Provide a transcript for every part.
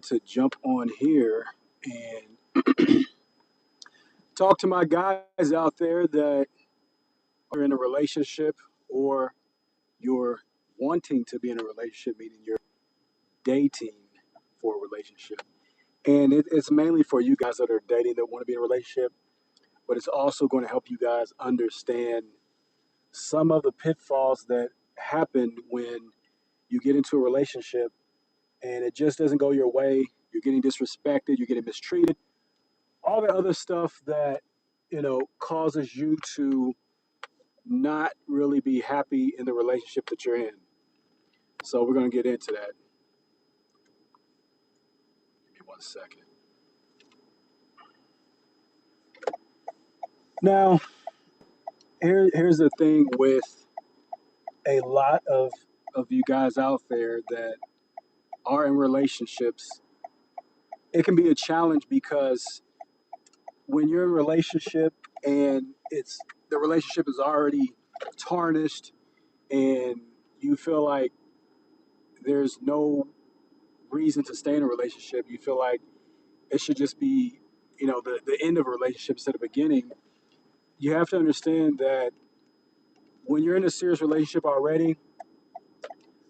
to jump on here and talk to my guys out there that are in a relationship or you're wanting to be in a relationship, meaning you're dating for a relationship. And it's mainly for you guys that are dating that want to be in a relationship, but it's also going to help you guys understand some of the pitfalls that happen when you get into a relationship and it just doesn't go your way. You're getting disrespected, you're getting mistreated, all the other stuff that, causes you to not really be happy in the relationship that you're in. So we're going to get into that. Give me one second. Now, here's the thing with a lot of you guys out there that are in relationships. It can be a challenge because when you're in a relationship and the relationship is already tarnished and you feel like there's no reason to stay in a relationship, you feel like it should just be, the end of a relationship instead of beginning. You have to understand that when you're in a serious relationship already,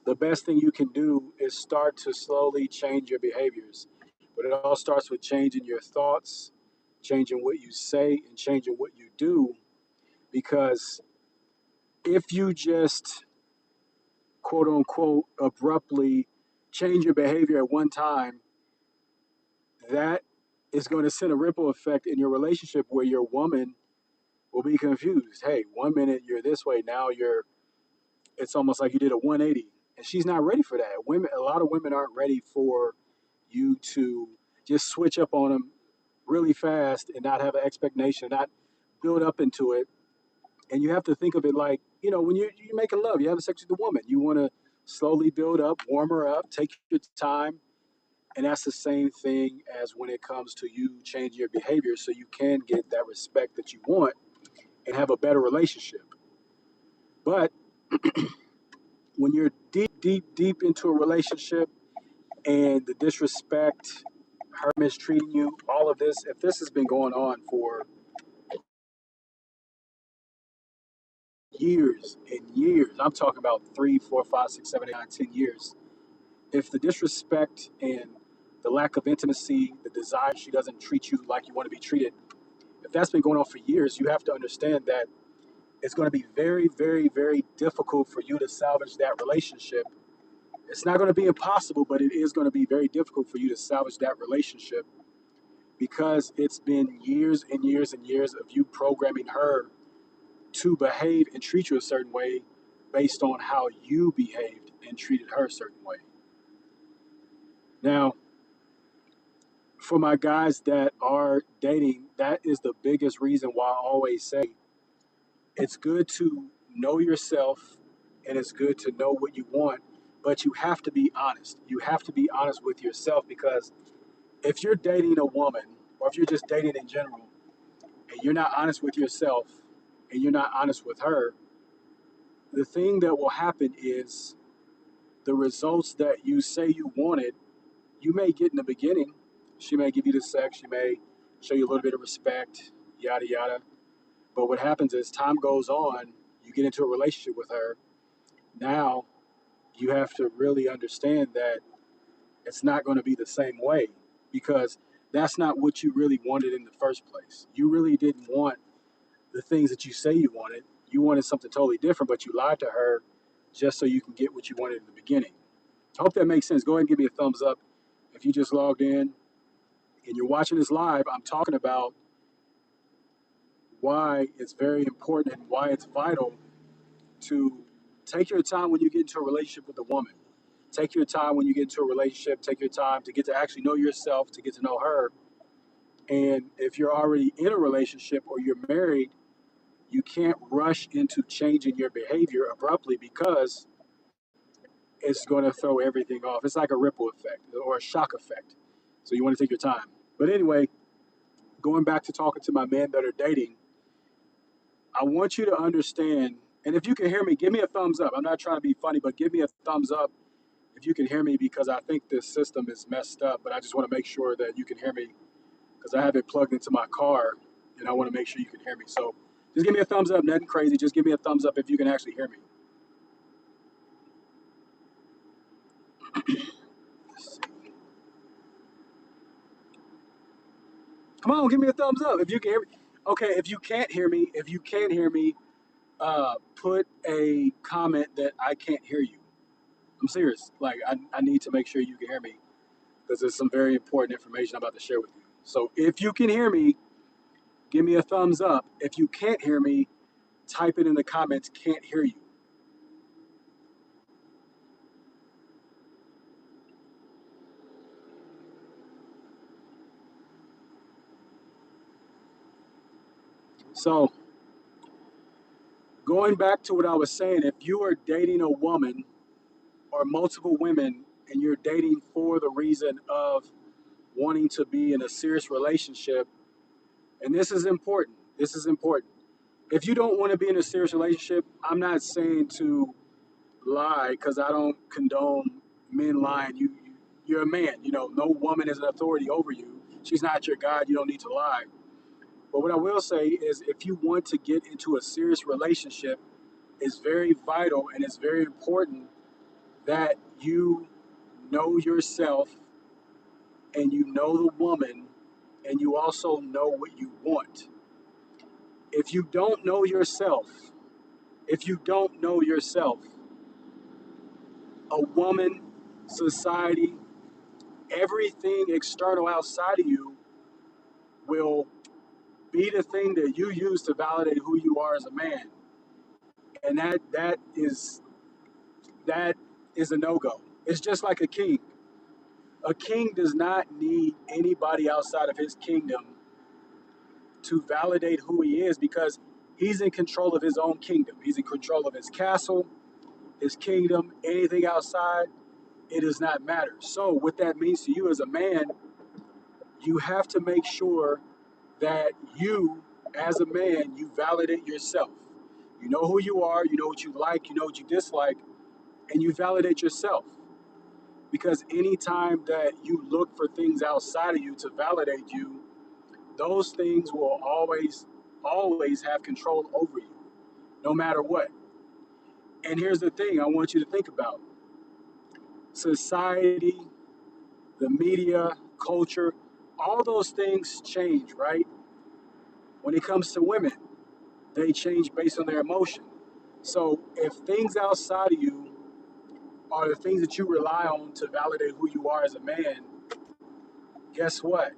the best thing you can do is start to slowly change your behaviors. But it all starts with changing your thoughts, changing what you say, and changing what you do. Because if you just quote unquote abruptly change your behavior at one time, that is going to send a ripple effect in your relationship where your woman will be confused. Hey, one minute you're this way, now it's almost like you did a 180. And she's not ready for that. A lot of women aren't ready for you to just switch up on them really fast and not have an expectation, not build up into it. And you have to think of it like, when you're making love, you're having sex with a woman, you want to slowly build up, warm her up, take your time. And that's the same thing as when it comes to you changing your behavior so you can get that respect that you want and have a better relationship. But when you're deep, deep, deep into a relationship and the disrespect, her mistreating you, all of this, if this has been going on for years and years, I'm talking about 3, 4, 5, 6, 7, 8, 9, 10 years, if the disrespect and the lack of intimacy, the desire she doesn't treat you like you want to be treated, if that's been going on for years, you have to understand that it's going to be very, very, very difficult for you to salvage that relationship. It's not going to be impossible, but it is going to be very difficult for you to salvage that relationship because it's been years and years and years of you programming her to behave and treat you a certain way based on how you behaved and treated her a certain way. Now, for my guys that are dating, that is the biggest reason why I always say it's good to know yourself and it's good to know what you want, but you have to be honest. You have to be honest with yourself because if you're dating a woman or if you're just dating in general and you're not honest with yourself and you're not honest with her, the thing that will happen is the results that you say you wanted, you may get in the beginning. She may give you the sex, she may show you a little bit of respect, yada, yada. But what happens is time goes on, you get into a relationship with her. Now you have to really understand that it's not going to be the same way because that's not what you really wanted in the first place. You really didn't want the things that you say you wanted. You wanted something totally different, but you lied to her just so you can get what you wanted in the beginning. I hope that makes sense. Go ahead and give me a thumbs up if you just logged in and you're watching this live. I'm talking about why it's very important and why it's vital to take your time when you get into a relationship with a woman. Take your time when you get into a relationship. Take your time to get to actually know yourself, to get to know her. And if you're already in a relationship or you're married, you can't rush into changing your behavior abruptly because it's going to throw everything off. It's like a ripple effect or a shock effect. So you want to take your time. But anyway, going back to talking to my men that are dating, I want you to understand, and if you can hear me, give me a thumbs up. I'm not trying to be funny, but give me a thumbs up if you can hear me, because I think this system is messed up, but I just want to make sure that you can hear me because I have it plugged into my car and I want to make sure you can hear me. So just give me a thumbs up, nothing crazy. Just give me a thumbs up if you can actually hear me. Come on, give me a thumbs up if you can hear me. Okay, if you can't hear me, put a comment that I can't hear you. I'm serious. Like, I need to make sure you can hear me because there's some very important information I'm about to share with you. So if you can hear me, give me a thumbs up. If you can't hear me, type it in the comments, can't hear you. So going back to what I was saying, if you are dating a woman or multiple women and you're dating for the reason of wanting to be in a serious relationship, and this is important. If you don't want to be in a serious relationship, I'm not saying to lie because I don't condone men lying. You're a man. You know, no woman is an authority over you. She's not your God. You don't need to lie. But what I will say is, if you want to get into a serious relationship, it's very vital and it's very important that you know yourself and you know the woman and you also know what you want. If you don't know yourself, if you don't know yourself, a woman, society, everything external outside of you will be the thing that you use to validate who you are as a man. And that is a no-go. It's just like a king. A king does not need anybody outside of his kingdom to validate who he is because he's in control of his own kingdom. He's in control of his castle, his kingdom, anything outside, it does not matter. So, what that means to you as a man, you have to make sure that you, as a man, you validate yourself. You know who you are, you know what you like, you know what you dislike, and you validate yourself. Because anytime that you look for things outside of you to validate you, those things will always have control over you, no matter what. And here's the thing I want you to think about society, the media, culture, all those things change, right? When it comes to women, they change based on their emotion. So if things outside of you are the things that you rely on to validate who you are as a man, guess what?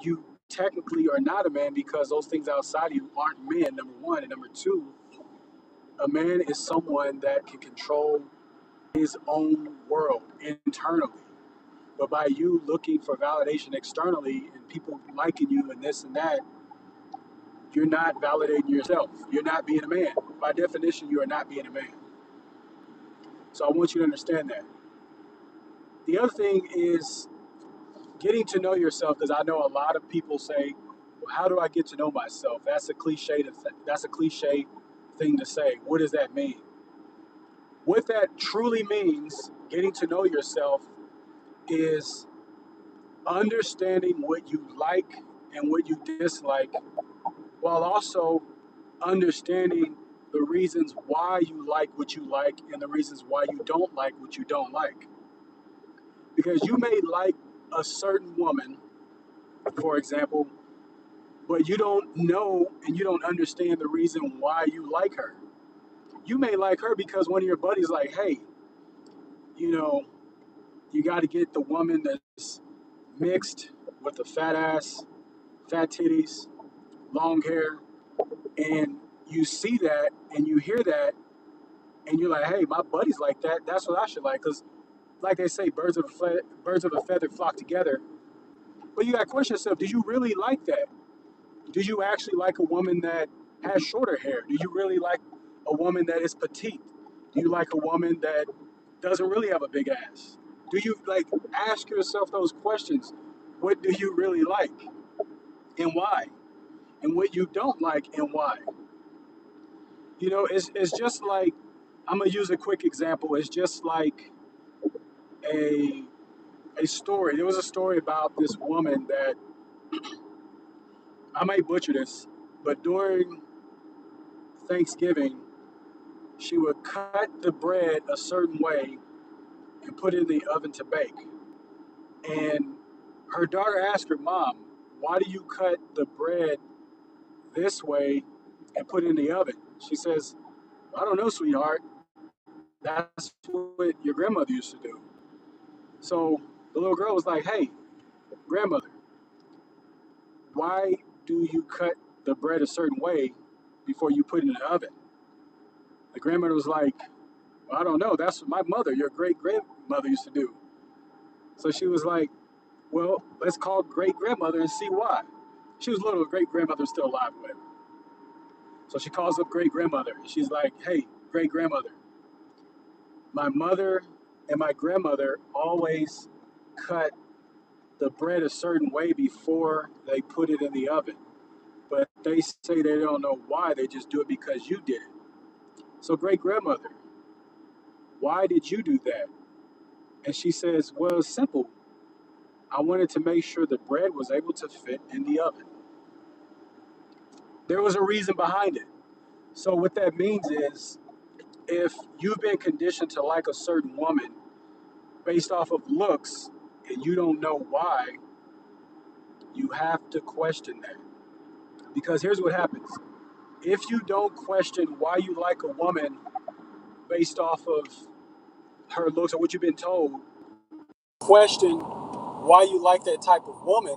You technically are not a man because those things outside of you aren't men, number one. And number two, a man is someone that can control his own world internally. But by you looking for validation externally and people liking you and this and that, you're not validating yourself. You're not being a man. By definition, you are not being a man. So I want you to understand that. The other thing is getting to know yourself, because I know a lot of people say, well, how do I get to know myself? That's a cliche thing to say. What does that mean? What that truly means, getting to know yourself, is understanding what you like and what you dislike, while also understanding the reasons why you like what you like and the reasons why you don't like what you don't like. Because you may like a certain woman, for example, but you don't know and you don't understand the reason why you like her. You may like her because one of your buddies like, hey, you know, you got to get the woman that's mixed with a fat ass, fat titties, long hair, and you see that and you hear that and you're like, hey, my buddy's like that. That's what I should like. Because, like they say, birds of a feather flock together. But you got to question yourself: do you really like that? Do you actually like a woman that has shorter hair? Do you really like a woman that is petite? Do you like a woman that doesn't really have a big ass? Do you like ask yourself those questions? What do you really like and why? And what you don't like and why? You know, it's just like I'm gonna use a quick example. It's just like a a story. There was a story about this woman that I might butcher this, but during Thanksgiving, she would cut the bread a certain way and put it in the oven to bake. And her daughter asked her mom, "Why do you cut the bread this way and put it in the oven?" She says, "I don't know, sweetheart. That's what your grandmother used to do." So the little girl was like, "Hey, grandmother, why do you cut the bread a certain way before you put it in the oven?" The grandmother was like, "Well, I don't know. That's what my mother, your great grandmother, used to do." So she was like, "Well, let's call great grandmother and see why." She was little, great grandmother was still alive, whatever. So she calls up great grandmother. She's like, "Hey, great grandmother, my mother and my grandmother always cut the bread a certain way before they put it in the oven. But they say they don't know why. They just do it because you did it. So, great grandmother, why did you do that?" And she says, "Well, it's simple. I wanted to make sure the bread was able to fit in the oven." There was a reason behind it. So, what that means is if you've been conditioned to like a certain woman based off of looks and you don't know why, you have to question that. Because here's what happens: if you don't question why you like a woman based off of her looks or what you've been told, question why you like that type of woman,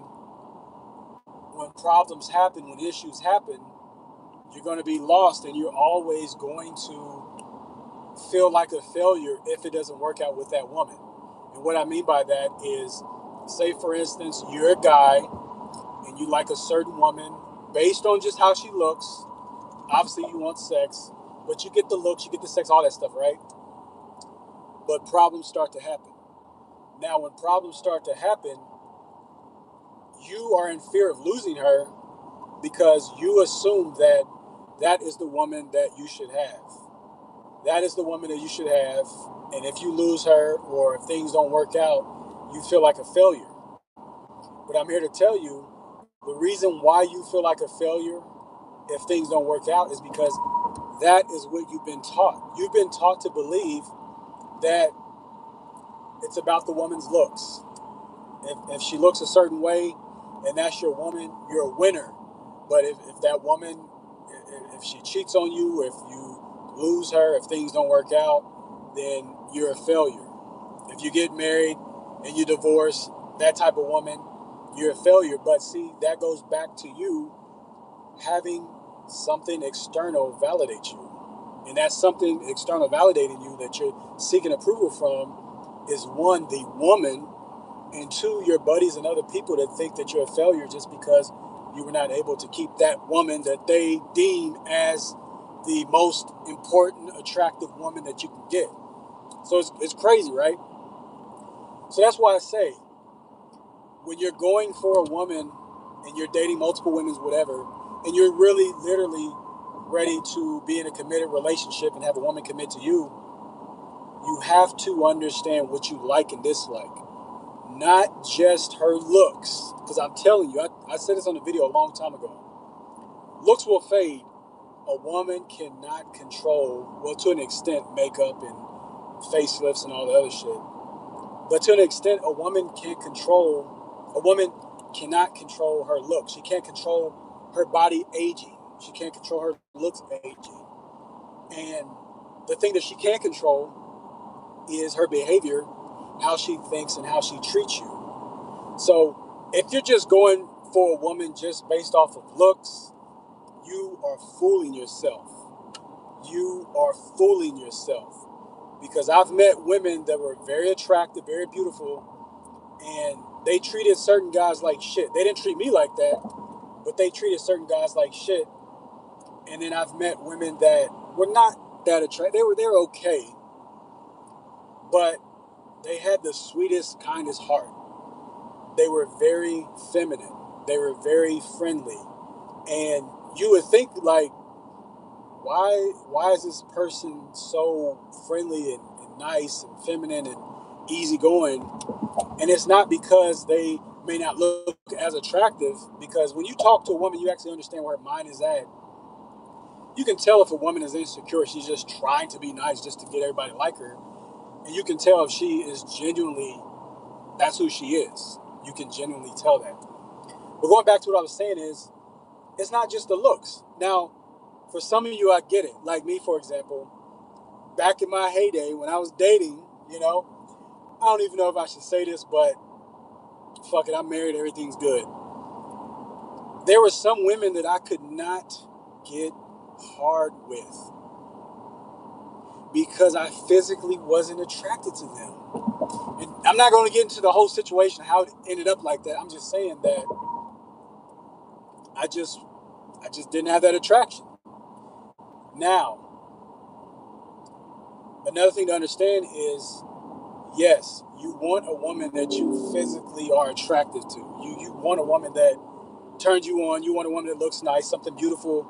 when problems happen, when issues happen, you're going to be lost and you're always going to feel like a failure if it doesn't work out with that woman. And what I mean by that is, say for instance, you're a guy and you like a certain woman based on just how she looks. Obviously, you want sex, but you get the looks, you get the sex, all that stuff, right? But problems start to happen. Now, when problems start to happen, you are in fear of losing her because you assume that that is the woman that you should have. That is the woman that you should have. And if you lose her or if things don't work out, you feel like a failure. But I'm here to tell you the reason why you feel like a failure if things don't work out is because that is what you've been taught. You've been taught to believe that it's about the woman's looks. If she looks a certain way and that's your woman, you're a winner. But if that woman, if she cheats on you, if you lose her, if things don't work out, then you're a failure. If you get married and you divorce that type of woman, you're a failure. But see, that goes back to you having something external validate you. And that's something external validating you that you're seeking approval from is one, the woman, and two, your buddies and other people that think that you're a failure just because you were not able to keep that woman that they deem as the most important, attractive woman that you can get. So it's crazy, right? So that's why I say, when you're going for a woman and you're dating multiple women, whatever, and you're really literally ready to be in a committed relationship and have a woman commit to you, you have to understand what you like and dislike, not just her looks. Because I'm telling you, I said this on a video a long time ago. Looks will fade. A woman cannot control, well, to an extent, makeup and facelifts and all the other shit. But to an extent, a woman cannot control her looks. She can't control her body aging. She can't control her looks aging. And the thing that she can't control is her behavior, how she thinks and how she treats you. So if you're just going for a woman just based off of looks, you are fooling yourself. You are fooling yourself. Because I've met women that were very attractive, very beautiful, and they treated certain guys like shit. They didn't treat me like that, but they treated certain guys like shit. And then I've met women that were not that attractive. They were okay, but they had the sweetest, kindest heart. They were very feminine. They were very friendly. And you would think like, why is this person so friendly and nice and feminine easygoing, and it's not because they may not look as attractive. Because when you talk to a woman, you actually understand where her mind is at. You can tell if a woman is insecure; she's just trying to be nice just to get everybody to like her, and you can tell if she is genuinely that's who she is. You can genuinely tell that. But going back to what I was saying is, it's not just the looks. Now, for some of you, I get it. Like me, for example, back in my heyday when I was dating, I don't even know if I should say this, but fuck it, I'm married, everything's good. There were some women that I could not get hard with because I physically wasn't attracted to them. And I'm not going to get into the whole situation, how it ended up like that. I'm just saying that I just I just didn't have that attraction. Now, another thing to understand is yes, you want a woman that you physically are attracted to. You want a woman that turns you on. You want a woman that looks nice, something beautiful,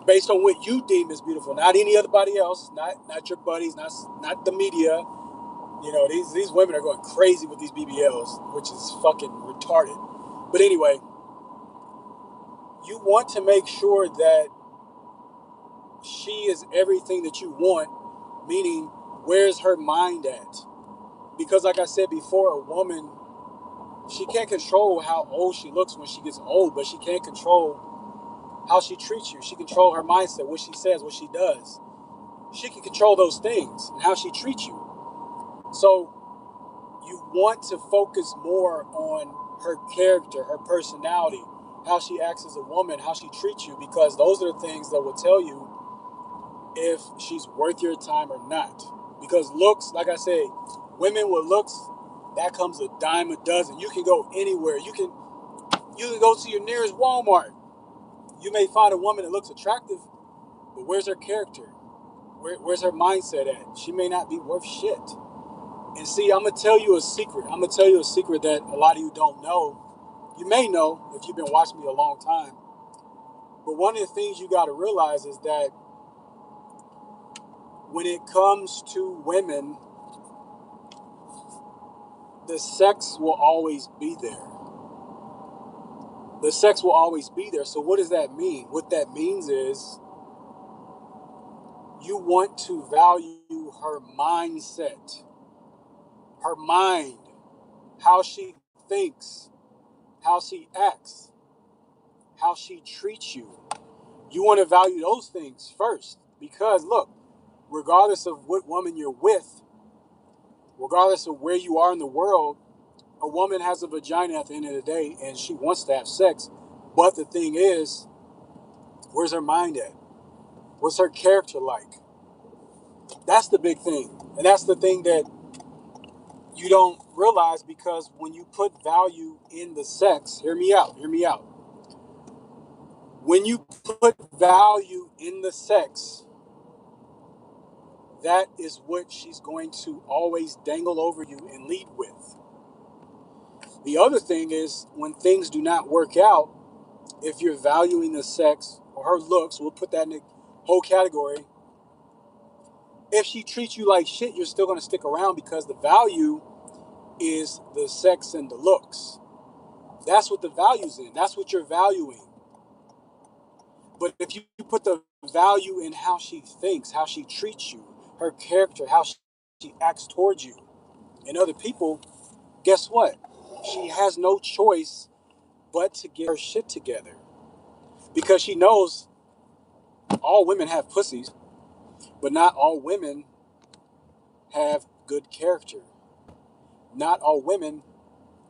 based on what you deem is beautiful, not anybody else, not your buddies, not the media. These women are going crazy with these BBLs, which is fucking retarded. But anyway, you want to make sure that she is everything that you want, meaning where's her mind at? Because like I said before, a woman, she can't control how old she looks when she gets old, but she can't control how she treats you. She can control her mindset, what she says, what she does. She can control those things and how she treats you. So you want to focus more on her character, her personality, how she acts as a woman, how she treats you, because those are the things that will tell you if she's worth your time or not. Because looks, like I say, women with looks, that comes a dime a dozen. You can go anywhere. You can go to your nearest Walmart. You may find a woman that looks attractive, but where's her character? Where's her mindset at? She may not be worth shit. And see, I'm gonna tell you a secret. I'm gonna tell you a secret that a lot of you don't know. You may know if you've been watching me a long time. But one of the things you gotta realize is that when it comes to women, the sex will always be there. The sex will always be there. So what does that mean? What that means is you want to value her mindset, her mind, how she thinks, how she acts, how she treats you. You want to value those things first because look, regardless of what woman you're with, regardless of where you are in the world, a woman has a vagina at the end of the day and she wants to have sex. But the thing is, where's her mind at? What's her character like? That's the big thing. And that's the thing that you don't realize because when you put value in the sex, hear me out. When you put value in the sex, that is what she's going to always dangle over you and lead with. The other thing is when things do not work out, if you're valuing the sex or her looks, we'll put that in the whole category. If she treats you like shit, you're still going to stick around because the value is the sex and the looks. That's what the value's in. That's what you're valuing. But if you put the value in how she thinks, how she treats you, her character, how she acts towards you and other people, guess what? She has no choice but to get her shit together. Because she knows all women have pussies, but not all women have good character. Not all women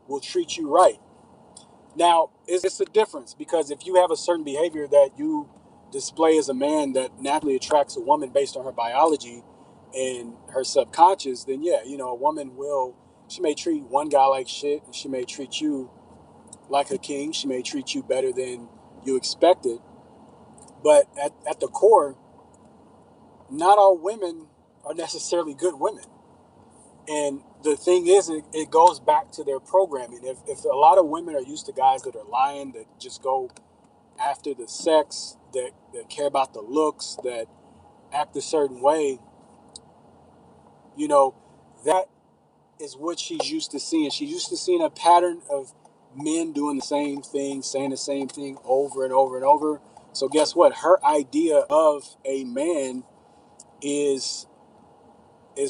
will treat you right. Now, it's a difference because if you have a certain behavior that you display as a man that naturally attracts a woman based on her biology and her subconscious, then yeah, a woman she may treat one guy like shit and she may treat you like a king. She may treat you better than you expected. But at the core, not all women are necessarily good women. And the thing is, it goes back to their programming. If a lot of women are used to guys that are lying, that just go after the sex, that care about the looks, that act a certain way, you know, that is what she's used to seeing. She's used to seeing a pattern of men doing the same thing, saying the same thing over and over and over. So guess what? Her idea of a man is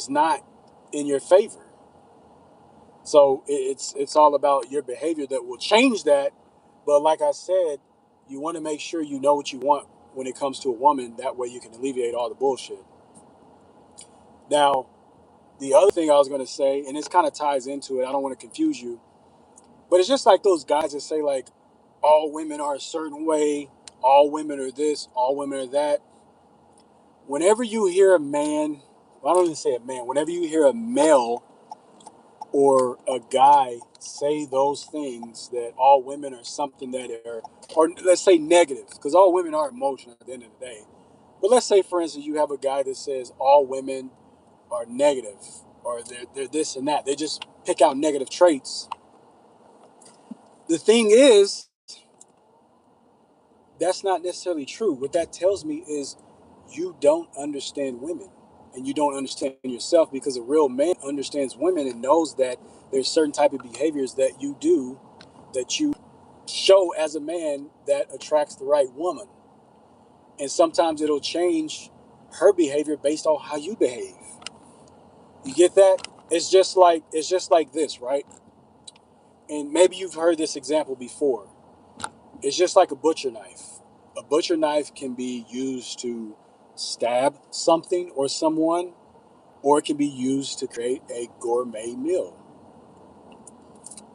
not in your favor. So it's all about your behavior that will change that. But like I said, you want to make sure you know what you want when it comes to a woman. That way you can alleviate all the bullshit. Now, the other thing I was going to say, and this kind of ties into it, I don't want to confuse you, but it's just like those guys that say, like, all women are a certain way, all women are this, all women are that. Whenever you hear a man, well, I don't even say a man, whenever you hear a male or a guy say those things, that all women are something that are, or let's say negative, because all women are emotional at the end of the day. But let's say, for instance, you have a guy that says all women are negative, or they're this and that. They just pick out negative traits. The thing is, that's not necessarily true. What that tells me is you don't understand women and you don't understand yourself, because a real man understands women and knows that there's certain type of behaviors that you do, that you show as a man, that attracts the right woman. And sometimes it'll change her behavior based on how you behave. You get that? It's just like this, right? And maybe you've heard this example before. It's just like a butcher knife. A butcher knife can be used to stab something or someone, or it can be used to create a gourmet meal.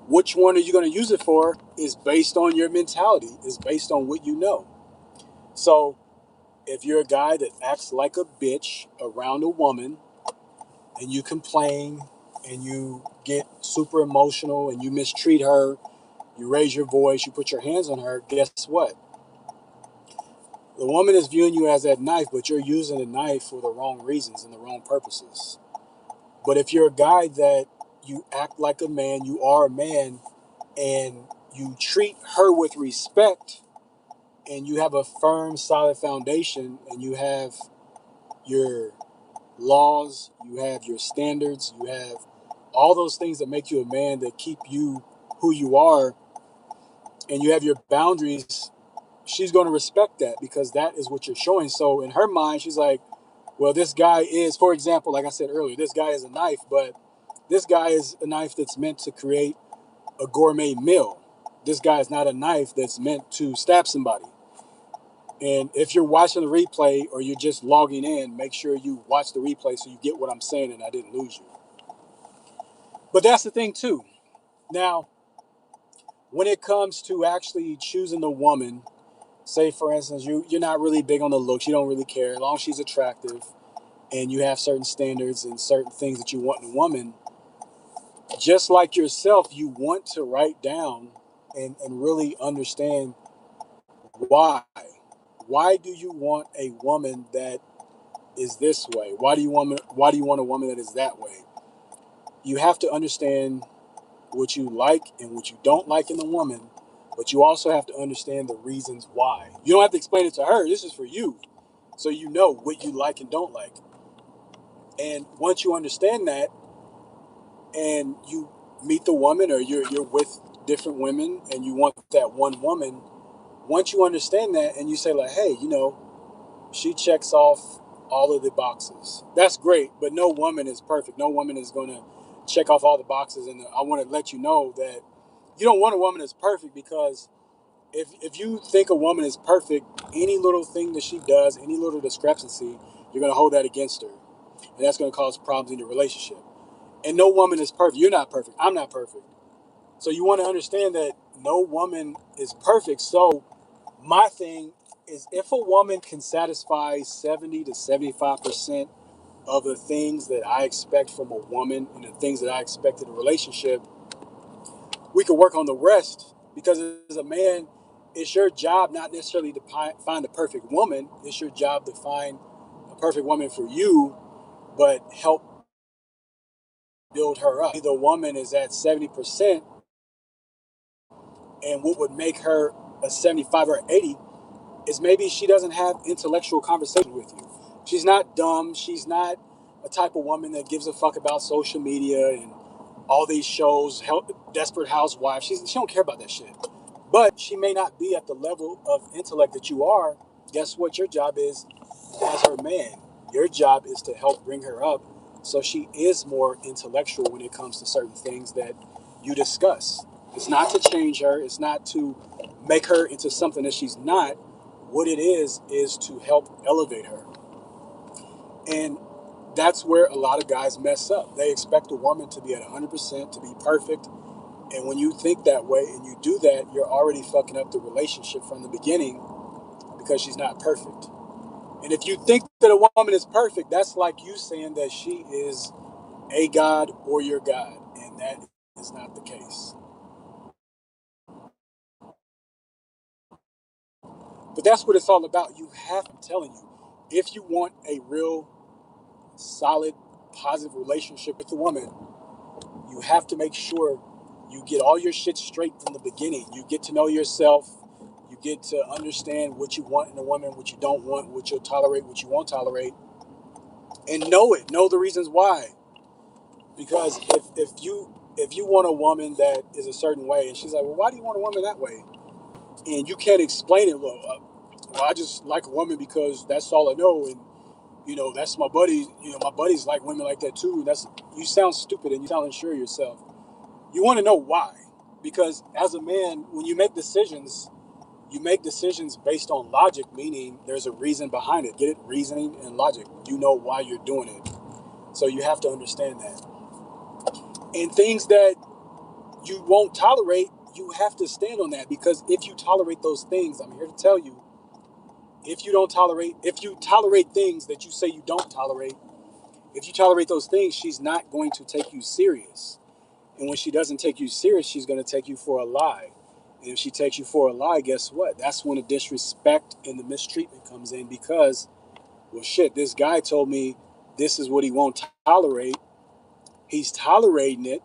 Which one are you going to use it for is based on your mentality, is based on what you know. So if you're a guy that acts like a bitch around a woman, and you complain and you get super emotional and you mistreat her, you raise your voice, you put your hands on her, guess what? The woman is viewing you as that knife, but you're using the knife for the wrong reasons and the wrong purposes. But if you're a guy that you act like a man, you are a man, and you treat her with respect, and you have a firm, solid foundation, and you have your laws, you have your standards, you have all those things that make you a man, that keep you who you are, and you have your boundaries, she's going to respect that, because that is what you're showing. So in her mind, she's like, well, this guy is, for example, like I said earlier, this guy is a knife, but this guy is a knife that's meant to create a gourmet meal. This guy is not a knife that's meant to stab somebody. And if you're watching the replay or you're just logging in, make sure you watch the replay so you get what I'm saying and I didn't lose you. But that's the thing too. Now, when it comes to actually choosing the woman, say for instance, you're not really big on the looks, you don't really care, as long as she's attractive and you have certain standards and certain things that you want in a woman, just like yourself, you want to write down and really understand why. Why do you want a woman that is this way? Why do you want a woman that is that way? You have to understand what you like and what you don't like in the woman, but you also have to understand the reasons why. You don't have to explain it to her. This is for you. So you know what you like and don't like. And once you understand that and you meet the woman, or you're with different women and you want that one woman, once you understand that and you say like, hey, she checks off all of the boxes. That's great, but no woman is perfect. No woman is going to check off all the boxes. And I want to let you know that you don't want a woman that's perfect, because if you think a woman is perfect, any little thing that she does, any little discrepancy, you're going to hold that against her. And that's going to cause problems in your relationship. And no woman is perfect. You're not perfect. I'm not perfect. So you want to understand that no woman is perfect. So my thing is, if a woman can satisfy 70 to 75% of the things that I expect from a woman and the things that I expect in a relationship, we could work on the rest. Because as a man, it's your job not necessarily to find the perfect woman. It's your job to find a perfect woman for you, but help build her up. The woman is at 70%, and what would make her a 75 or 80 is maybe she doesn't have intellectual conversation with you. She's not dumb. She's not a type of woman that gives a fuck about social media and all these shows, Desperate Housewives. She don't care about that shit. But she may not be at the level of intellect that you are. Guess what your job is as her man? Your job is to help bring her up so she is more intellectual when it comes to certain things that you discuss. It's not to change her, it's not to make her into something that she's not. What it is to help elevate her. And that's where a lot of guys mess up. They expect a woman to be at 100%, to be perfect. And when you think that way and you do that, you're already fucking up the relationship from the beginning because she's not perfect. And if you think that a woman is perfect, that's like you saying that she is a god or your god. And that is not the case. But that's what it's all about. I'm telling you, if you want a real solid, positive relationship with a woman, you have to make sure you get all your shit straight from the beginning. You get to know yourself. You get to understand what you want in a woman, what you don't want, what you'll tolerate, what you won't tolerate, and know it. Know the reasons why. Because if you want a woman that is a certain way, and she's like, well, why do you want a woman that way? And you can't explain it. Well, I just like a woman because that's all I know, and that's my buddy. My buddies like women like that too. That's You sound stupid and you sound unsure of yourself. You want to know why, because as a man, when you make decisions based on logic, meaning there's a reason behind it. Get it? Reasoning and logic. You know why you're doing it, so you have to understand that. And things that you won't tolerate, you have to stand on that, because if you tolerate those things, I'm here to tell you, if you tolerate things that you say you don't tolerate, if you tolerate those things, she's not going to take you serious. And when she doesn't take you serious, she's going to take you for a lie. And if she takes you for a lie, guess what? That's when the disrespect and the mistreatment comes in, because, well, shit, this guy told me this is what he won't tolerate. He's tolerating it,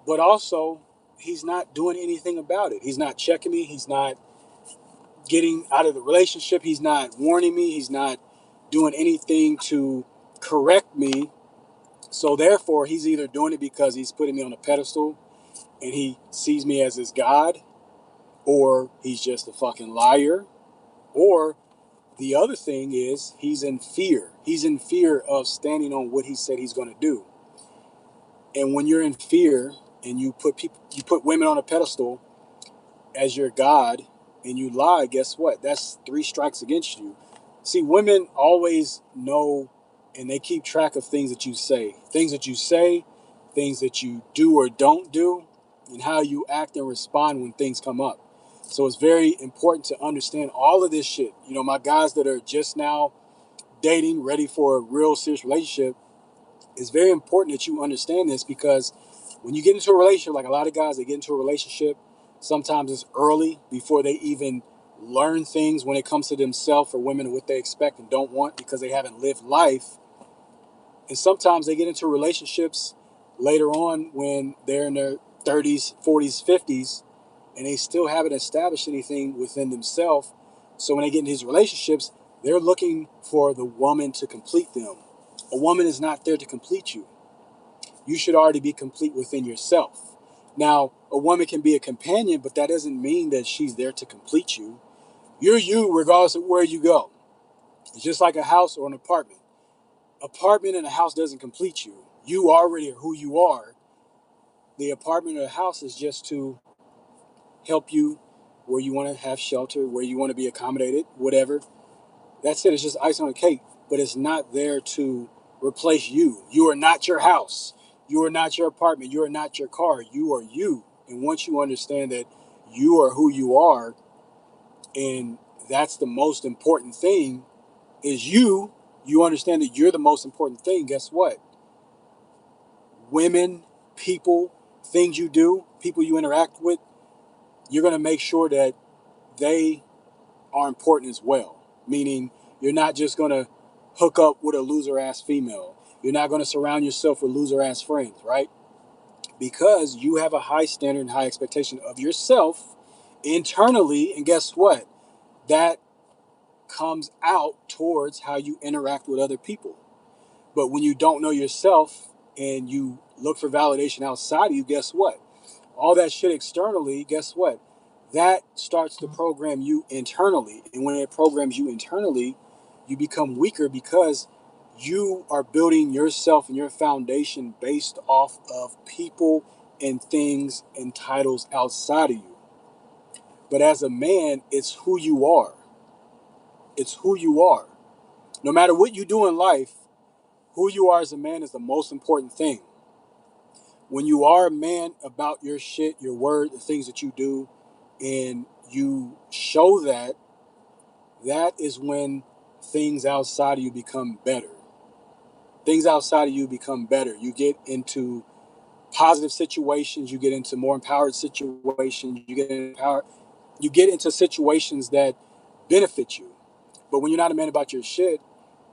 but also he's not doing anything about it. He's not checking me. He's not getting out of the relationship. He's not warning me. He's not doing anything to correct me. So therefore, he's either doing it because he's putting me on a pedestal and he sees me as his God, or he's just a fucking liar, or the other thing is he's in fear. He's in fear of standing on what he said he's going to do. And when you're in fear and you put women on a pedestal as your God and you lie, guess what? That's three strikes against you. See, women always know and they keep track of things that you do or don't do, and how you act and respond when things come up. So it's very important to understand all of this shit. My guys that are just now dating, ready for a real serious relationship, it's very important that you understand this, because when you get into a relationship, like a lot of guys, they get into a relationship, sometimes it's early before they even learn things when it comes to themselves or women and what they expect and don't want, because they haven't lived life. And sometimes they get into relationships later on when they're in their 30s, 40s, 50s, and they still haven't established anything within themselves. So when they get into these relationships, they're looking for the woman to complete them. A woman is not there to complete you. You should already be complete within yourself. Now, a woman can be a companion, but that doesn't mean that she's there to complete you. You're you regardless of where you go. It's just like a house or an apartment. Apartment and a house doesn't complete you. You already are who you are. The apartment or the house is just to help you where you want to have shelter, where you want to be accommodated, whatever. That's it. It's just ice on the cake, but it's not there to replace you. You are not your house. You are not your apartment. You are not your car. You are you. And once you understand that you are who you are, and that's the most important thing, is you understand that you're the most important thing. Guess what? Women, people, things you do, people you interact with, you're going to make sure that they are important as well. Meaning, you're not just going to hook up with a loser ass female. You're not going to surround yourself with loser ass friends, right? Because you have a high standard and high expectation of yourself internally. And guess what? That comes out towards how you interact with other people. But when you don't know yourself, and you look for validation outside of you, guess what? All that shit externally, guess what? That starts to program you internally. And when it programs you internally, you become weaker because you are building yourself and your foundation based off of people and things and titles outside of you. But as a man, it's who you are. It's who you are. No matter what you do in life, who you are as a man is the most important thing. When you are a man about your shit, your word, the things that you do, and you show that, that is when things outside of you become better. Things outside of you become better. You get into positive situations, you get into more empowered situations, you get into situations that benefit you. But when you're not a man about your shit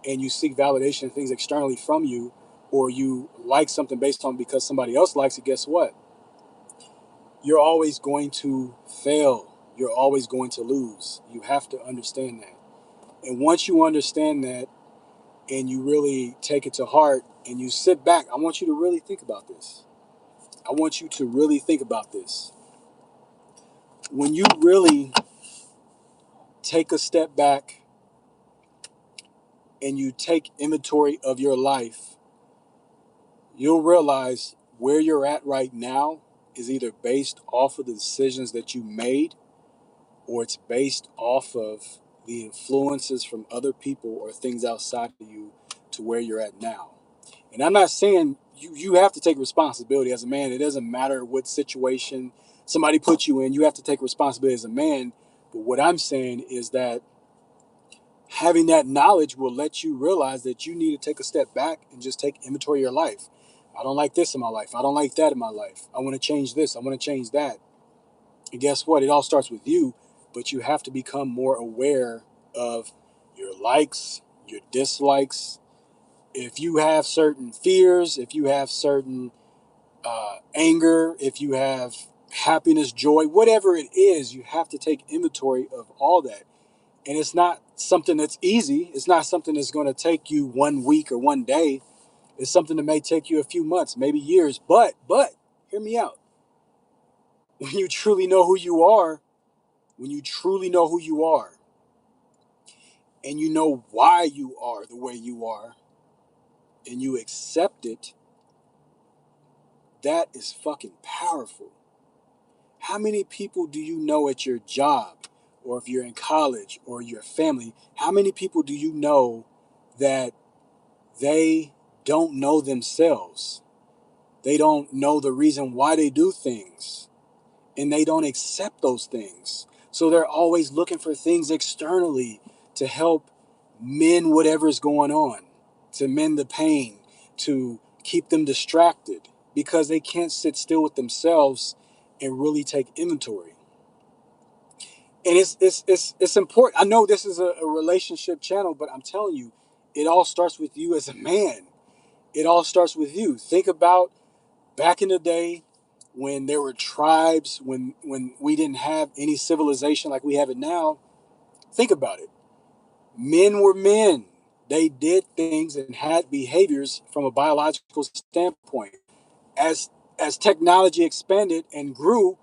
and you seek validation and things externally from you, or you like something based on because somebody else likes it, guess what? You're always going to fail. You're always going to lose. You have to understand that. And once you understand that and you really take it to heart and you sit back, I want you to really think about this. I want you to really think about this. When you really take a step back and you take inventory of your life, you'll realize where you're at right now is either based off of the decisions that you made, or it's based off of the influences from other people or things outside of you to where you're at now. And I'm not saying you have to take responsibility as a man. It doesn't matter what situation somebody puts you in, you have to take responsibility as a man. But what I'm saying is that having that knowledge will let you realize that you need to take a step back and just take inventory of your life. I don't like this in my life. I don't like that in my life. I want to change this. I want to change that. And guess what? It all starts with you, but you have to become more aware of your likes, your dislikes. If you have certain fears, if you have certain anger, if you have happiness, joy, whatever it is, you have to take inventory of all that. And it's not something that's easy. It's not something that's going to take you 1 week or 1 day. It's something that may take you a few months, maybe years. But, hear me out. When you truly know who you are, when you truly know who you are, and you know why you are the way you are, and you accept it, that is fucking powerful. How many people do you know at your job, or if you're in college, or your family? How many people do you know that they don't know themselves? They don't know the reason why they do things, and they don't accept those things. So they're always looking for things externally to help mend whatever's going on, to mend the pain, to keep them distracted because they can't sit still with themselves and really take inventory. And it's important. I know this is a relationship channel, but I'm telling you, it all starts with you as a man. It all starts with you. Think about back in the day when there were tribes, when we didn't have any civilization like we have it now. Think about it. Men were men. They did things and had behaviors from a biological standpoint. As as technology expanded and grew,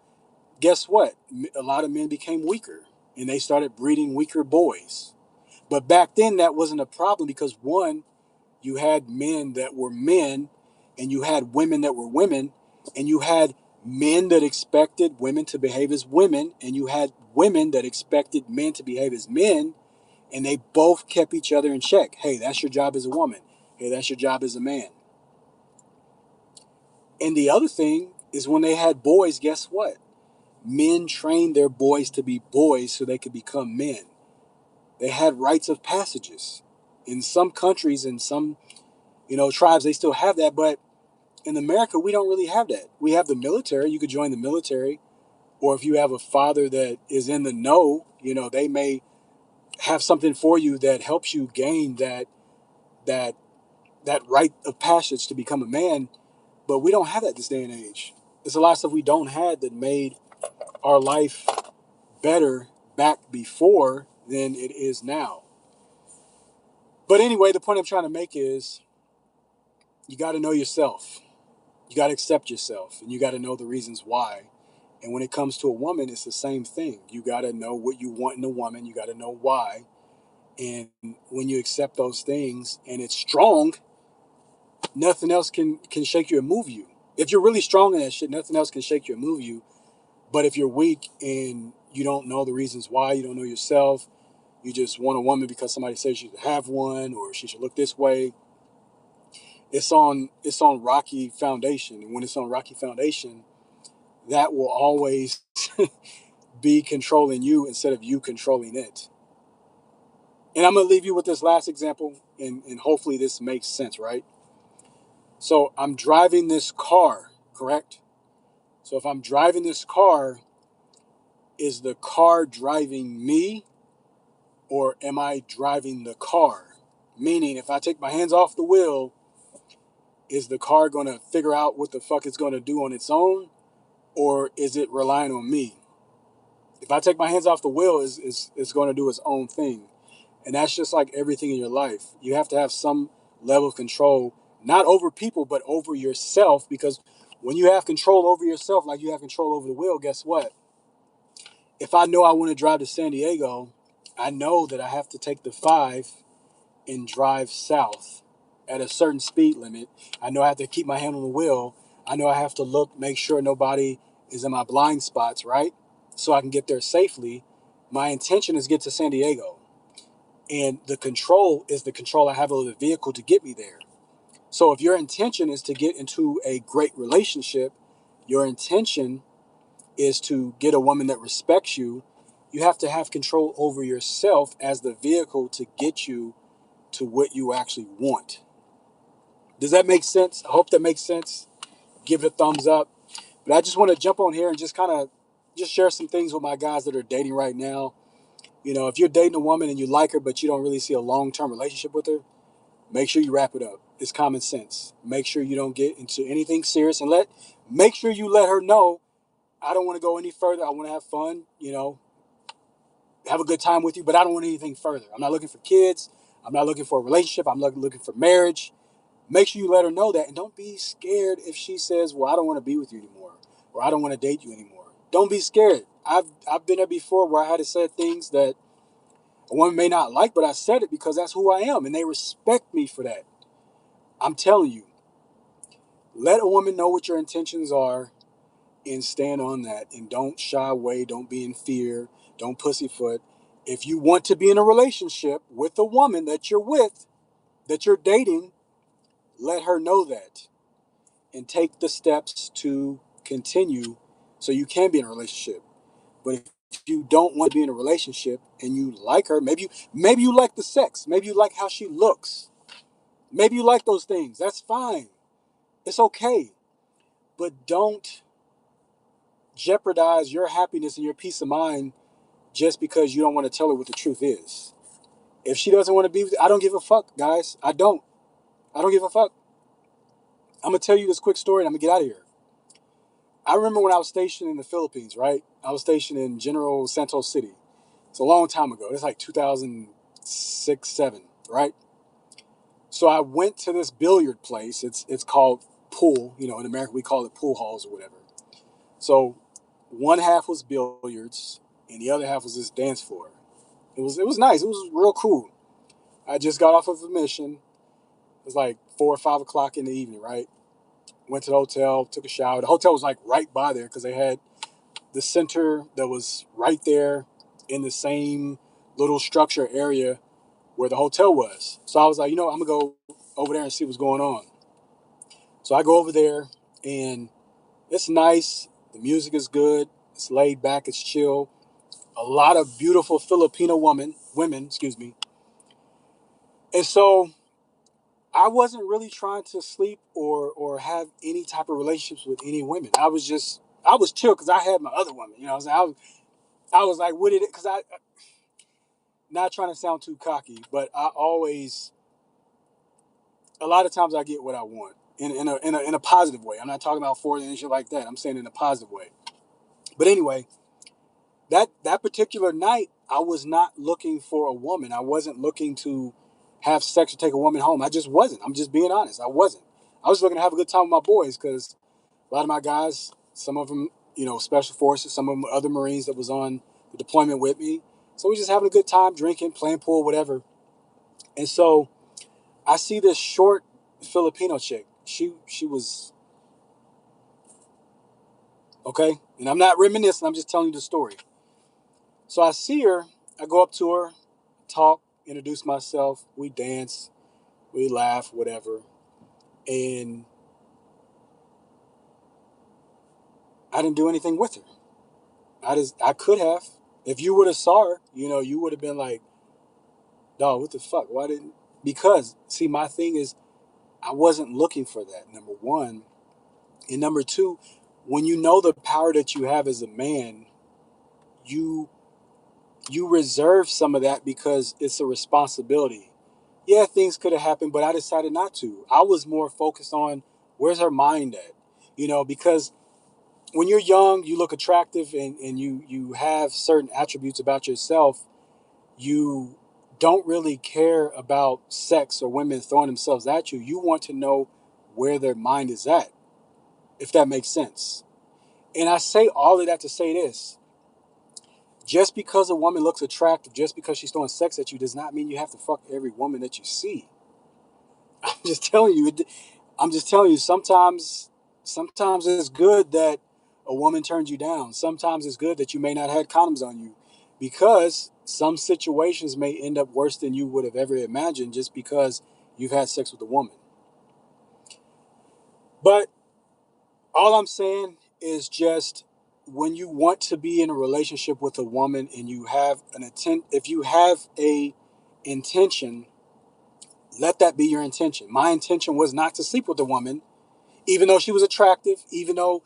guess what? A lot of men became weaker and they started breeding weaker boys. But back then that wasn't a problem because one, you had men that were men, and you had women that were women, and you had men that expected women to behave as women, and you had women that expected men to behave as men, and they both kept each other in check. Hey, that's your job as a woman. Hey, that's your job as a man. And the other thing is when they had boys, guess what? Men trained their boys to be boys so they could become men. They had rites of passages. In some countries, in some tribes, they still have that, but in America, we don't really have that. We have the military. You could join the military, or if you have a father that is in the know, they may have something for you that helps you gain that that rite of passage to become a man. But we don't have that this day and age. There's a lot of stuff we don't have that made our life better back before than it is now. But anyway, the point I'm trying to make is you got to know yourself. You got to accept yourself, and you got to know the reasons why. And when it comes to a woman, it's the same thing. You got to know what you want in a woman. You got to know why. And when you accept those things and it's strong, nothing else can shake you and move you. If you're really strong in that shit, nothing else can shake you and move you. But if you're weak and you don't know the reasons why, you don't know yourself, you just want a woman because somebody says you should have one or she should look this way. It's on rocky foundation, and when it's on rocky foundation, that will always be controlling you instead of you controlling it. And I'm gonna leave you with this last example, and hopefully this makes sense, right? So I'm driving this car, correct? So if I'm driving this car, is the car driving me or am I driving the car? Meaning, if I take my hands off the wheel, is the car going to figure out what the fuck it's going to do on its own, or is it relying on me? If I take my hands off the wheel, is going to do its own thing. And that's just like everything in your life. You have to have some level of control, not over people, but over yourself. Because when you have control over yourself, like you have control over the wheel, guess what? If I know I want to drive to San Diego, I know that I have to take the 5 and drive south at a certain speed limit. I know I have to keep my hand on the wheel. I know I have to look, make sure nobody is in my blind spots, right? So I can get there safely. My intention is get to San Diego. And the control is the control I have over the vehicle to get me there. So if your intention is to get into a great relationship, your intention is to get a woman that respects you, you have to have control over yourself as the vehicle to get you to what you actually want. Does that make sense? I hope that makes sense. Give it a thumbs up. But I just want to jump on here and just kind of just share some things with my guys that are dating right now. You know, if you're dating a woman and you like her, but you don't really see a long-term relationship with her, make sure you wrap it up. It's common sense. Make sure you don't get into anything serious, and make sure you let her know, I don't want to go any further. I want to have fun, have a good time with you, but I don't want anything further. I'm not looking for kids. I'm not looking for a relationship. I'm looking for marriage. Make sure you let her know that, and don't be scared if she says, "Well, I don't want to be with you anymore," or "I don't want to date you anymore." Don't be scared. I've been there before where I had to say things that a woman may not like, but I said it because that's who I am, and they respect me for that. I'm telling you, let a woman know what your intentions are and stand on that, and don't shy away. Don't be in fear. Don't pussyfoot. If you want to be in a relationship with a woman that you're with, that you're dating, let her know that and take the steps to continue so you can be in a relationship. But if you don't want to be in a relationship and you like her, maybe you like the sex, maybe you like how she looks, maybe you like those things. That's fine. It's okay. But don't jeopardize your happiness and your peace of mind just because you don't want to tell her what the truth is. If she doesn't want to be with you, I don't give a fuck, guys. I don't. I don't give a fuck. I'm gonna tell you this quick story and I'm gonna get out of here. I remember when I was stationed in the Philippines, right? I was stationed in General Santos City. It's a long time ago. It's like 2006, 7, right? So I went to this billiard place. It's called pool. You know, in America we call it pool halls or whatever. So one half was billiards and the other half was this dance floor. It was nice. It was real cool. I just got off of a mission. It was like 4 or 5 o'clock in the evening, right? Went to the hotel, took a shower. The hotel was like right by there because they had the center that was right there in the same little structure area where the hotel was. So I was like, I'm gonna go over there and see what's going on. So I go over there and it's nice. The music is good. It's laid back. It's chill. A lot of beautiful Filipino women, excuse me. And so I wasn't really trying to sleep or have any type of relationships with any women. I was chill because I had my other woman. You know what I'm saying? I was like, what did it? Because not trying to sound too cocky, but a lot of times I get what I want in a positive way. I'm not talking about forcing and shit like that. I'm saying in a positive way. But anyway, that particular night, I was not looking for a woman. I wasn't looking to have sex or take a woman home. I just wasn't. I'm just being honest. I wasn't. I was looking to have a good time with my boys because a lot of my guys, some of them, special forces, some of them other Marines that was on the deployment with me. So we just having a good time, drinking, playing pool, whatever. And so I see this short Filipino chick. She was okay, and I'm not reminiscing. I'm just telling you the story. So I see her. I go up to her, talk, introduce myself. We dance, we laugh, whatever. And I didn't do anything with her. I could have. If you would have saw her, you would have been like, dog, what the fuck? Why didn't? Because see, my thing is, I wasn't looking for that. Number one, and number two, when you know the power that you have as a man, you you reserve some of that because it's a responsibility. Yeah, things could have happened, but I decided not to. I was more focused on where's her mind at, because when you're young, you look attractive and you have certain attributes about yourself. You don't really care about sex or women throwing themselves at you. You want to know where their mind is at, if that makes sense. And I say all of that to say this: just because a woman looks attractive, just because she's throwing sex at you, does not mean you have to fuck every woman that you see. I'm just telling you. I'm just telling you. Sometimes it's good that a woman turns you down. Sometimes it's good that you may not have condoms on you, because some situations may end up worse than you would have ever imagined just because you've had sex with a woman. But all I'm saying is just when you want to be in a relationship with a woman and you have an intent, if you have a intention, let that be your intention. My intention was not to sleep with a woman, even though she was attractive, even though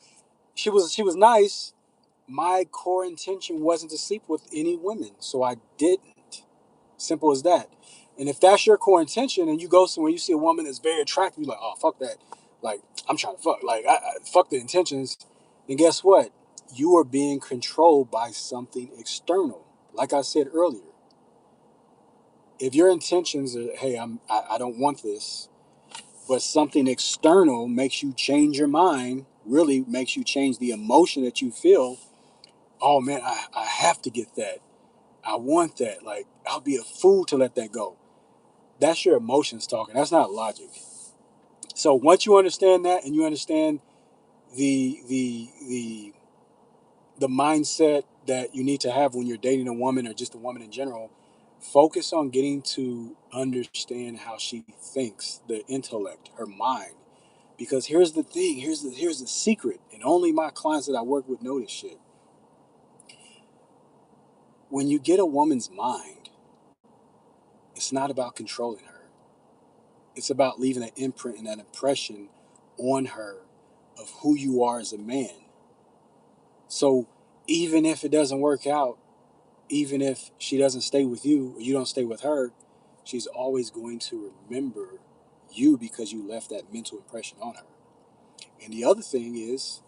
she was nice. My core intention wasn't to sleep with any women, so I didn't. Simple as that. And if that's your core intention, and you go somewhere, you see a woman that's very attractive, you're like, oh fuck that, like I'm trying to fuck, like fuck the intentions. Then guess what? You are being controlled by something external. Like I said earlier, if your intentions are, hey, I don't want this, but something external makes you change your mind, really makes you change the emotion that you feel. Oh man, I have to get that. I want that. Like, I'll be a fool to let that go. That's your emotions talking. That's not logic. So once you understand that, and you understand the the the the mindset that you need to have when you're dating a woman or just a woman in general, focus on getting to understand how she thinks, the intellect, her mind. Because here's the thing, here's the secret, and only my clients that I work with know this shit. When you get a woman's mind, it's not about controlling her. It's about leaving an imprint and an impression on her of who you are as a man. So even if it doesn't work out, even if she doesn't stay with you or you don't stay with her, she's always going to remember you because you left that mental impression on her. And the other thing is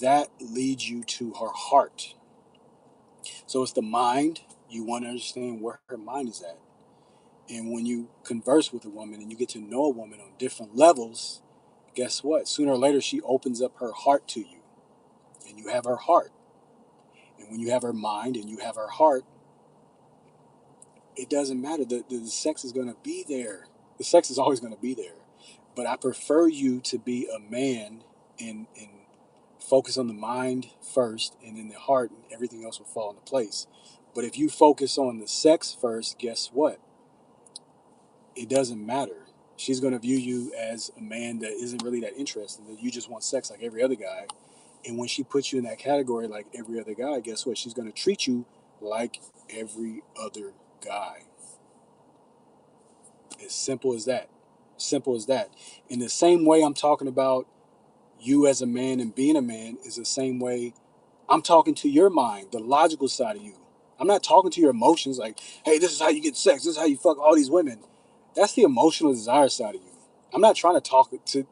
that leads you to her heart. So it's the mind. You want to understand where her mind is at. And when you converse with a woman and you get to know a woman on different levels, guess what? Sooner or later, she opens up her heart to you, and you have her heart. And when you have her mind and you have her heart, it doesn't matter. The sex is going to be there. The sex is always going to be there. But I prefer you to be a man and focus on the mind first, and then the heart, and everything else will fall into place. But if you focus on the sex first, guess what? It doesn't matter. She's going to view you as a man that isn't really that interested, that you just want sex like every other guy. And when she puts you in that category like every other guy, guess what? She's going to treat you like every other guy. As simple as that. Simple as that. In the same way I'm talking about you as a man and being a man is the same way I'm talking to your mind, the logical side of you. I'm not talking to your emotions like, hey, this is how you get sex. This is how you fuck all these women. That's the emotional desire side of you. I'm not trying to talk to.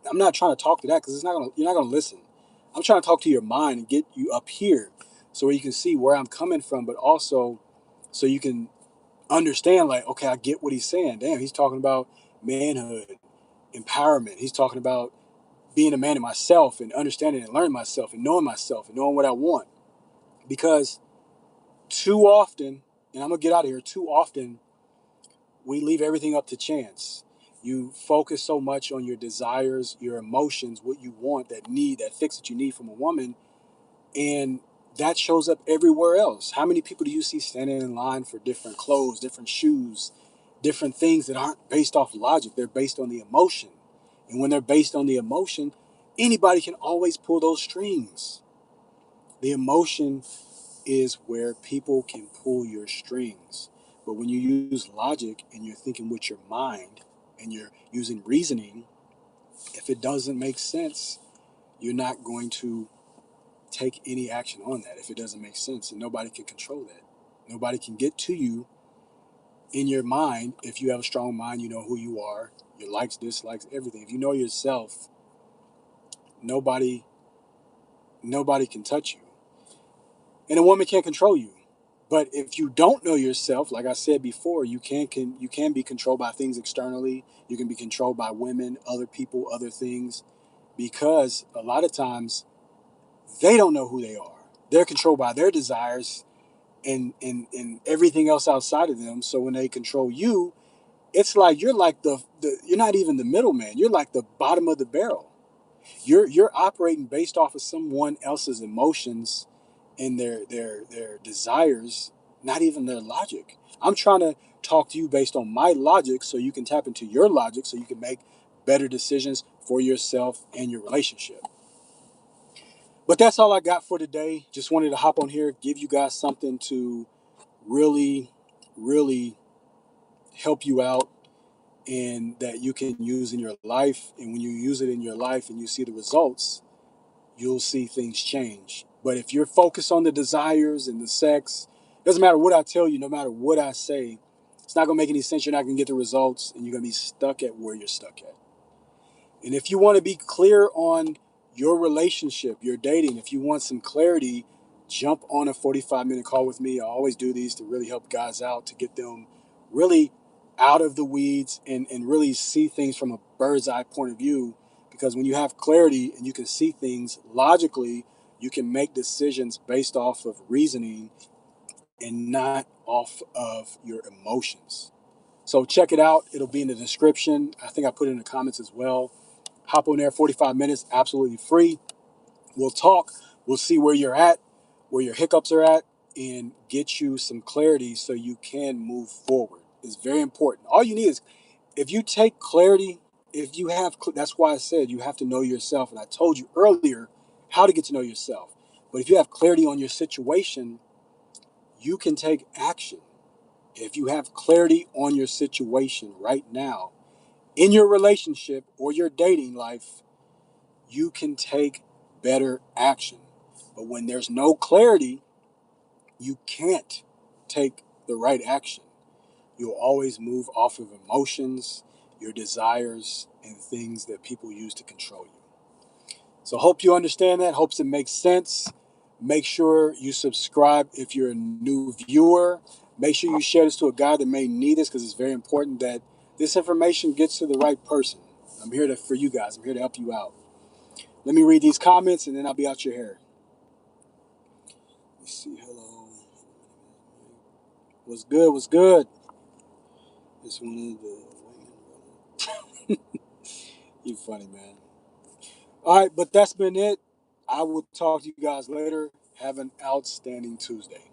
I'm not trying to talk to that because it's not gonna. You're not gonna listen. I'm trying to talk to your mind and get you up here, so you can see where I'm coming from, but also so you can understand. Like, okay, I get what he's saying. Damn, he's talking about manhood. empowerment. He's talking about being a man of myself and understanding and learning myself and knowing what I want. Because too often, and I'm gonna get out of here, too often we leave everything up to chance. You focus so much on your desires, your emotions, what you want, that fix that you need from a woman, and that shows up everywhere else. How many people do you see standing in line for different clothes, different shoes, different things that aren't based off logic? They're based on the emotion. And when they're based on the emotion, anybody can always pull those strings. The emotion is where people can pull your strings. But when you use logic and you're thinking with your mind and you're using reasoning, if it doesn't make sense, you're not going to take any action on that if it doesn't make sense. And nobody can control that. Nobody can get to you in your mind. If you have a strong mind, you know who you are, your likes, dislikes, everything. If you know yourself, nobody nobody can touch you. And a woman can't control you. But if you don't know yourself, like I said before, you can be controlled by things externally. You can be controlled by women, other people, other things, because a lot of times they don't know who they are. They're controlled by their desires and everything else outside of them. So when they control you, it's like you're like the you're not even the middleman. You're like the bottom of the barrel. You're operating based off of someone else's emotions and their desires, not even their logic. I'm trying to talk to you based on my logic so you can tap into your logic so you can make better decisions for yourself and your relationship. But that's all I got for today. Just wanted to hop on here, give you guys something to really, really help you out and that you can use in your life. And when you use it in your life and you see the results, you'll see things change. But if you're focused on the desires and the sex, doesn't matter what I tell you, no matter what I say, it's not gonna make any sense. You're not gonna get the results, and you're gonna be stuck at where you're stuck at. And if you want to be clear on your relationship, your dating, if you want some clarity, jump on a 45-minute call with me. I always do these to really help guys out, to get them really out of the weeds and really see things from a bird's eye point of view. Because when you have clarity and you can see things logically, you can make decisions based off of reasoning and not off of your emotions. So check it out. It'll be in the description. I think I put it in the comments as well. Hop on there, 45 minutes, absolutely free. We'll talk. We'll see where you're at, where your hiccups are at, and get you some clarity so you can move forward. It's very important. All you need is, if you take clarity, if you have, that's why I said you have to know yourself. And I told you earlier how to get to know yourself. But if you have clarity on your situation, you can take action. If you have clarity on your situation right now, in your relationship or your dating life, you can take better action. But when there's no clarity, you can't take the right action. You'll always move off of emotions, your desires, and things that people use to control you. So hope you understand that. Hopes it makes sense. Make sure you subscribe if you're a new viewer. Make sure you share this to a guy that may need this, because it's very important that this information gets to the right person. I'm here for you guys. I'm here to help you out. Let me read these comments and then I'll be out your hair. Let's see. Hello. What's good? What's good? Just wanted to. You funny, man. All right, but that's been it. I will talk to you guys later. Have an outstanding Tuesday.